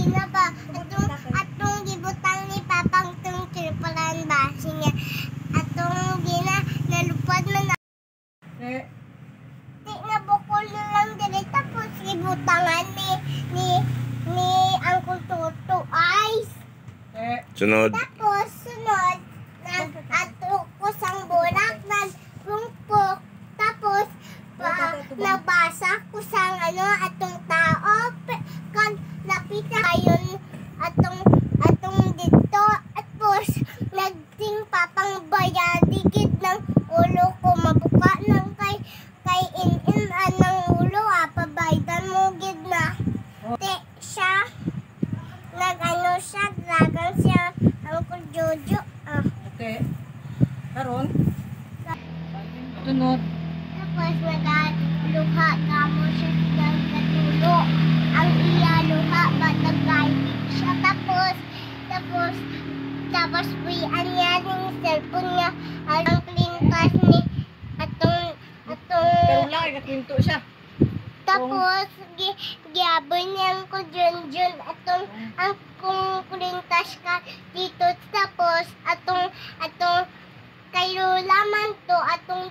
gina ba atong gibutang ni papang tung tripalan ba sinya atong gina nalupad man di na bukol na lang dili tapos gibutangan ni Uncle Toto Ice. Sunod. Tapos sunod ato ko sang bulak nagpungpok tapos nabasa ko sang atong tao kag lapit na kayon atong dito tapos nagting papang bayadigid ng ulo ko mabuka ng kay in ng ulo pabaydan mo gid na te siya siya dragon siya Uncle Jojo Okay. Karon tunod tapos nagaluha kamo siya sa katulo ang iya luha batagay siya tapos buyan niya yung cellphone niya ang klintas ni atong karon lang nagkwento siya. tapos giabon niya ko Junjun atong ang kung klintas ka dito tapos atong kay Lola man to atong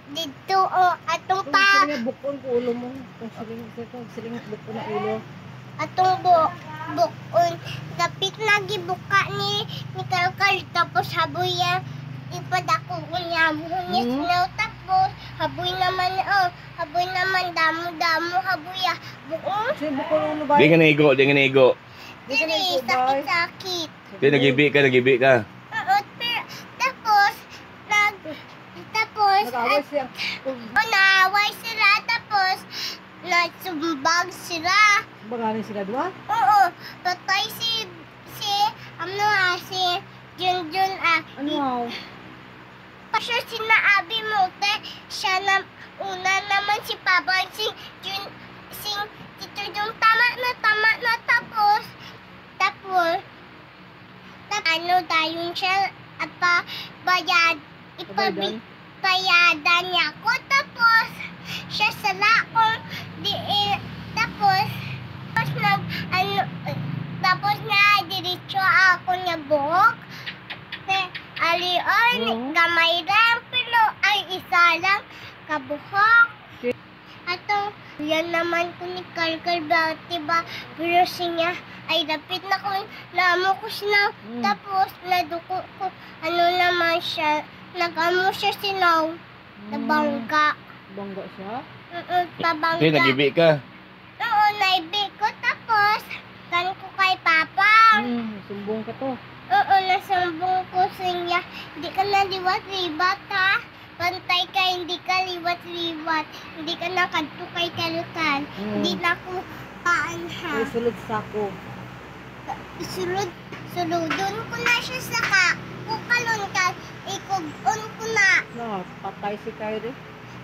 dito atong pa bukon ko ulo mo. Kung siling bukon na ulo. atong bukon dapit na gibuka ni Kalkal tapos haboy ya ipadako niya munis no tapos haboy naman damo haboy ya bukon Sige bukon ulo ba? Di ka naigo. dili sakit Di nagibi ka. Tapos Nag-away siya. naaway sila tapos nagsumbag sila. Baganin sila dua? Oo, patay si Junjun Ano? Pasya sinaabi mo te siya na una naman si Papa sing Tito Jun tama na tapos dayon siya bayadan niya ako tapos siya sala kung tapos na diretso ako niya buhok alion gamay lang pero ay isa lang kabuhok atong yan naman ko ni Kalkal ba diba pero siya ay dapit na ko namo ko siya tapos naduko ko naman siya nag-amo siya sinaw nabangga siya? tabangga Di nagibi ka. oo naibig ko tapos kan ko kay Papa Sumbong ka to. oo nasumbong ko sa niya hindi ka na liwat-liwat ha pantay ka hindi ka liwat-liwat hindi ka na kadto kay Kalkal hindi na ko paan ha Sulod sa ako. suludon ko na siya sa kukalon ka ikugon ko na Patay si Kyrie.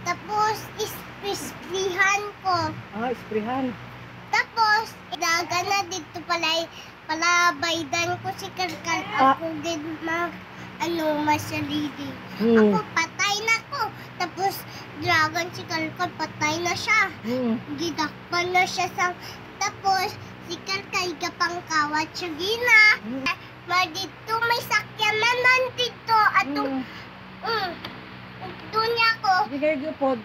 tapos isprihan ko Isprihan. tapos daga na dito palabaydan ko si Kalkal ako din masalidi ako patay na ko tapos dragon si Kalkal patay na siya gidakpan na siya tapos si Kalkal kapang kawat siya gina dito may sakyanan man dito atong doon niya ko Hindi kayo gupod.